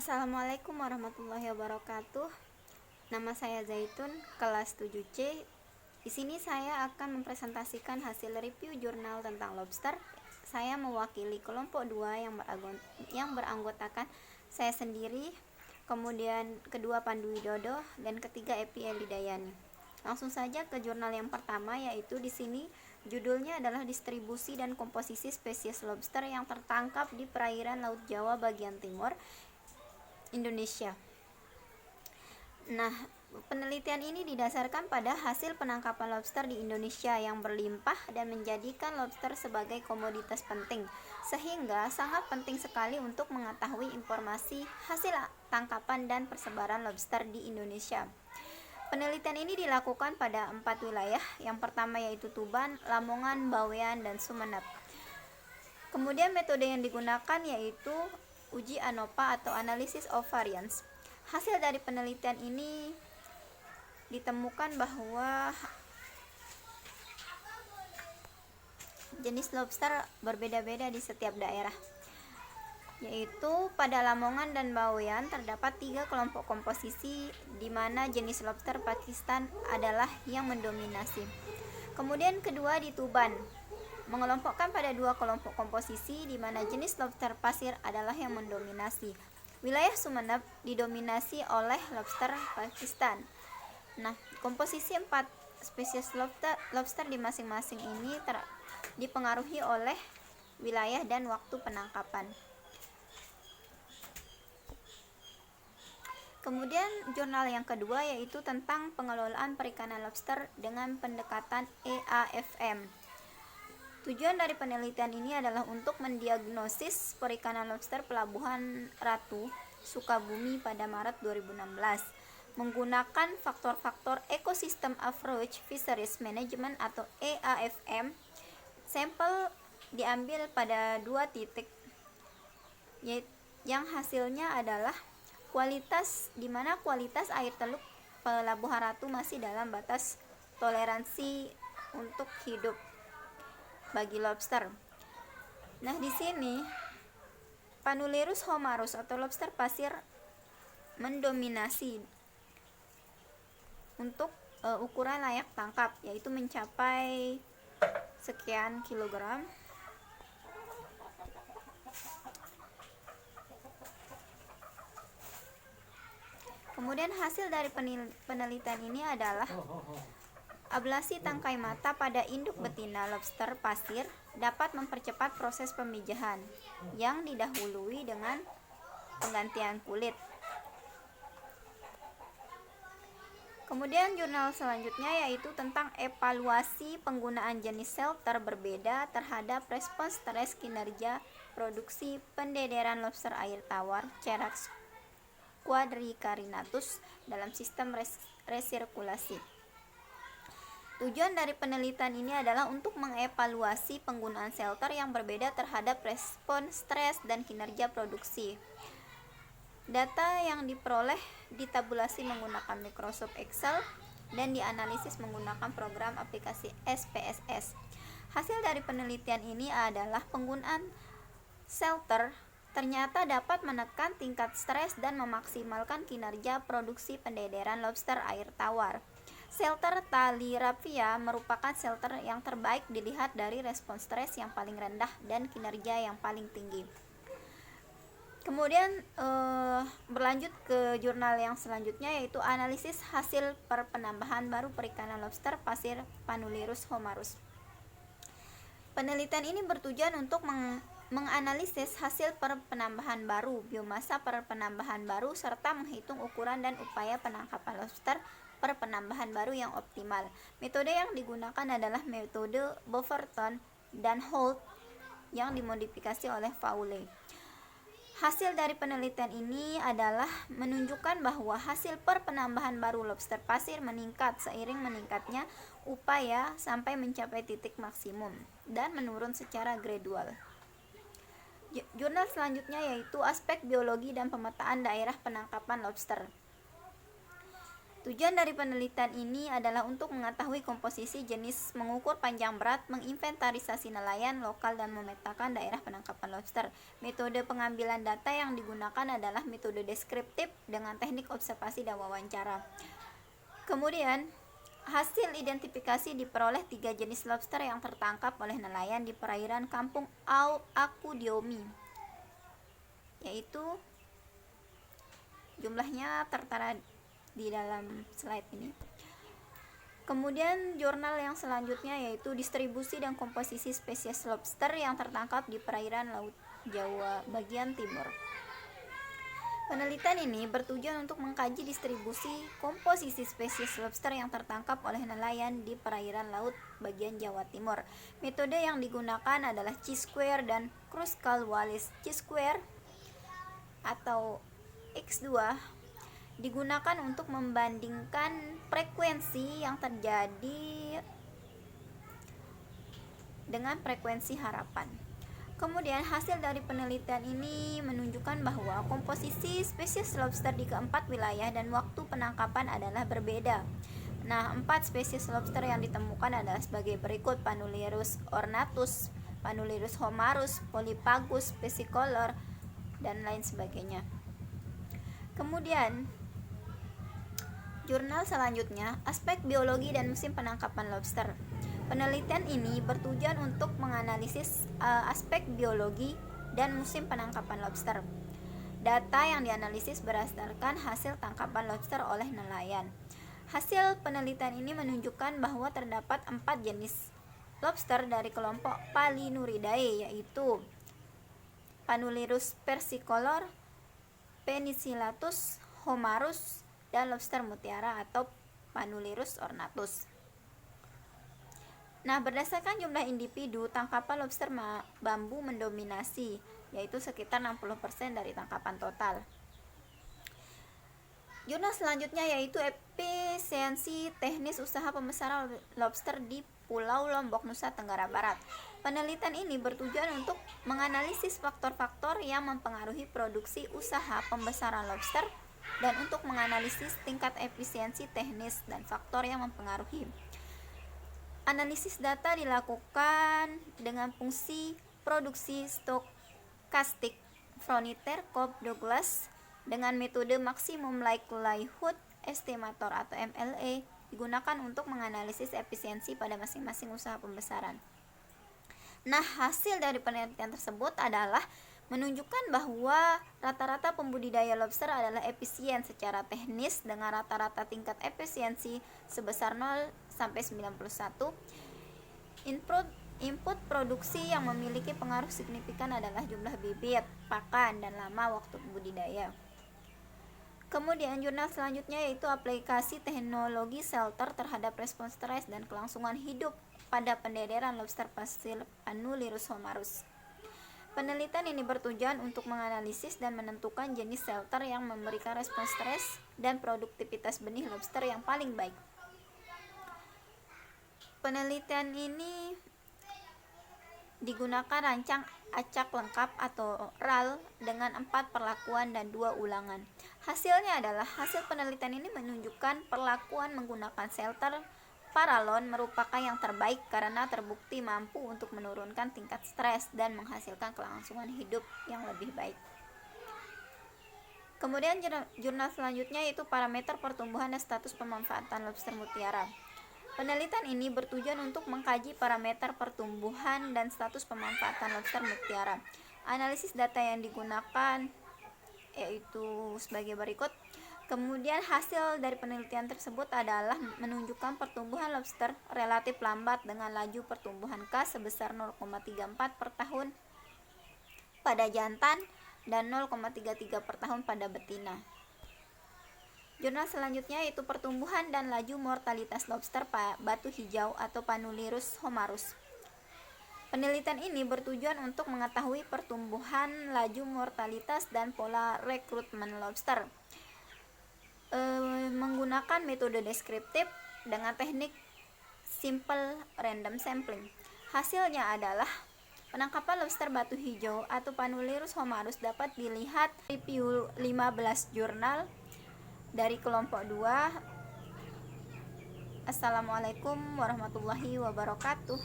Assalamualaikum warahmatullahi wabarakatuh. Nama saya Zaitun, kelas 7C. Di sini saya akan mempresentasikan hasil review jurnal tentang lobster. Saya mewakili kelompok 2 yang beranggotakan saya sendiri, kemudian kedua Pandu Widodo, dan ketiga Epi Elidayani. Langsung saja ke jurnal yang pertama, yaitu di sini judulnya adalah distribusi dan komposisi spesies lobster yang tertangkap di perairan Laut Jawa bagian timur Indonesia. Nah, penelitian ini didasarkan pada hasil penangkapan lobster di Indonesia yang berlimpah dan menjadikan lobster sebagai komoditas penting, sehingga sangat penting sekali untuk mengetahui informasi hasil tangkapan dan persebaran lobster di Indonesia. Penelitian ini dilakukan pada 4 wilayah. Yang pertama yaitu Tuban, Lamongan, Bawean, dan Sumeneb. Kemudian metode yang digunakan yaitu uji ANOVA atau Analysis of Variance. Hasil dari penelitian ini ditemukan bahwa jenis lobster berbeda-beda di setiap daerah, yaitu pada Lamongan dan Bawean terdapat 3 kelompok komposisi di mana jenis lobster Pakistan adalah yang mendominasi. Kemudian kedua di Tuban mengelompokkan pada 2 kelompok komposisi di mana jenis lobster pasir adalah yang mendominasi. Wilayah Sumeneb didominasi oleh lobster Pakistan. Nah, komposisi 4 spesies lobster di masing-masing ini dipengaruhi oleh wilayah dan waktu penangkapan. Kemudian jurnal yang kedua yaitu tentang pengelolaan perikanan lobster dengan pendekatan EAFM. Tujuan dari penelitian ini adalah untuk mendiagnosis perikanan lobster Pelabuhan Ratu, Sukabumi pada Maret 2016 menggunakan faktor-faktor Ecosystem Approach Fisheries Management atau EAFM. Sampel diambil pada 2 titik yang hasilnya adalah kualitas, di mana kualitas air teluk Pelabuhan Ratu masih dalam batas toleransi untuk hidup bagi lobster. Nah, di sini Panulirus homarus atau lobster pasir mendominasi untuk ukuran layak tangkap, yaitu mencapai sekian kilogram. Kemudian hasil dari penelitian ini adalah ablasi tangkai mata pada induk betina lobster pasir dapat mempercepat proses pemijahan yang didahului dengan penggantian kulit. Kemudian jurnal selanjutnya yaitu tentang evaluasi penggunaan jenis shelter berbeda terhadap respons stres kinerja produksi pendederan lobster air tawar Cherax quadricarinatus dalam sistem resirkulasi. Tujuan dari penelitian ini adalah untuk mengevaluasi penggunaan shelter yang berbeda terhadap respon stres dan kinerja produksi. Data yang diperoleh ditabulasi menggunakan Microsoft Excel dan dianalisis menggunakan program aplikasi SPSS. Hasil dari penelitian ini adalah penggunaan shelter ternyata dapat menekan tingkat stres dan memaksimalkan kinerja produksi pendederan lobster air tawar. Shelter Talirapia merupakan shelter yang terbaik dilihat dari respons stres yang paling rendah dan kinerja yang paling tinggi. Kemudian berlanjut ke jurnal yang selanjutnya yaitu analisis hasil penambahan baru perikanan lobster pasir Panulirus homarus. Penelitian ini bertujuan untuk menganalisis hasil penambahan baru, biomasa penambahan baru, serta menghitung ukuran dan upaya penangkapan lobster penambahan baru yang optimal. Metode yang digunakan adalah metode Boverton dan Holt yang dimodifikasi oleh Fowle. Hasil dari penelitian ini adalah menunjukkan bahwa hasil penambahan baru lobster pasir meningkat seiring meningkatnya upaya sampai mencapai titik maksimum dan menurun secara gradual. Jurnal selanjutnya yaitu aspek biologi dan pemetaan daerah penangkapan lobster. Tujuan dari penelitian ini adalah untuk mengetahui komposisi jenis, mengukur panjang berat, menginventarisasi nelayan lokal, dan memetakan daerah penangkapan lobster. Metode pengambilan data yang digunakan adalah metode deskriptif dengan teknik observasi dan wawancara. Kemudian, hasil identifikasi diperoleh 3 jenis lobster yang tertangkap oleh nelayan di perairan kampung Akudiomi, yaitu jumlahnya tertera di dalam slide ini. Kemudian jurnal yang selanjutnya yaitu distribusi dan komposisi spesies lobster yang tertangkap di perairan Laut Jawa bagian timur. Penelitian ini bertujuan untuk mengkaji distribusi komposisi spesies lobster yang tertangkap oleh nelayan di perairan laut bagian Jawa Timur. Metode yang digunakan adalah chi-square dan Kruskal-Wallis. Chi-square atau X2 digunakan untuk membandingkan frekuensi yang terjadi dengan frekuensi harapan. Kemudian hasil dari penelitian ini menunjukkan bahwa komposisi spesies lobster di keempat wilayah dan waktu penangkapan adalah berbeda. Nah, 4 spesies lobster yang ditemukan adalah sebagai berikut: Panulirus ornatus, Panulirus homarus, Polypagus pesicolor, dan lain sebagainya. Kemudian jurnal selanjutnya, aspek biologi dan musim penangkapan lobster. Penelitian ini bertujuan untuk menganalisis aspek biologi dan musim penangkapan lobster. Data yang dianalisis berdasarkan hasil tangkapan lobster oleh nelayan. Hasil penelitian ini menunjukkan bahwa terdapat 4 jenis lobster dari kelompok Palinuridae, yaitu Panulirus persicolor, Penicillatus homarus, dan lobster mutiara atau Panulirus ornatus. Nah, berdasarkan jumlah individu, tangkapan lobster bambu mendominasi, yaitu sekitar 60% dari tangkapan total. Jurnal selanjutnya yaitu efisiensi teknis usaha pembesaran lobster di Pulau Lombok, Nusa Tenggara Barat. Penelitian ini bertujuan untuk menganalisis faktor-faktor yang mempengaruhi produksi usaha pembesaran lobster dan untuk menganalisis tingkat efisiensi teknis dan faktor yang mempengaruhi. Analisis data dilakukan dengan fungsi produksi stokastik Frontier Cobb-Douglas dengan metode Maximum Likelihood Estimator atau MLE digunakan untuk menganalisis efisiensi pada masing-masing usaha pembesaran. Nah, hasil dari penelitian tersebut adalah menunjukkan bahwa rata-rata pembudidaya lobster adalah efisien secara teknis dengan rata-rata tingkat efisiensi sebesar 0 sampai 91. Input produksi yang memiliki pengaruh signifikan adalah jumlah bibit, pakan, dan lama waktu budidaya. Kemudian jurnal selanjutnya yaitu aplikasi teknologi shelter terhadap respons stres dan kelangsungan hidup pada pendederan lobster pasir Panulirus homarus. Penelitian ini bertujuan untuk menganalisis dan menentukan jenis shelter yang memberikan respons stres dan produktivitas benih lobster yang paling baik. Penelitian ini digunakan rancang acak lengkap atau RAL dengan 4 perlakuan dan 2 ulangan. Hasilnya adalah hasil penelitian ini menunjukkan perlakuan menggunakan shelter Paralon merupakan yang terbaik karena terbukti mampu untuk menurunkan tingkat stres dan menghasilkan kelangsungan hidup yang lebih baik. Kemudian jurnal selanjutnya yaitu parameter pertumbuhan dan status pemanfaatan lobster mutiara. Penelitian ini bertujuan untuk mengkaji parameter pertumbuhan dan status pemanfaatan lobster mutiara. Analisis data yang digunakan yaitu sebagai berikut. Kemudian hasil dari penelitian tersebut adalah menunjukkan pertumbuhan lobster relatif lambat dengan laju pertumbuhan K sebesar 0,34 per tahun pada jantan dan 0,33 per tahun pada betina. Jurnal selanjutnya yaitu pertumbuhan dan laju mortalitas lobster batu hijau atau Panulirus homarus. Penelitian ini bertujuan untuk mengetahui pertumbuhan, laju mortalitas, dan pola rekrutmen lobster menggunakan metode deskriptif dengan teknik simple random sampling. Hasilnya adalah penangkapan lobster batu hijau atau Panulirus homarus dapat dilihat review 15 jurnal dari kelompok 2 Assalamualaikum warahmatullahi wabarakatuh.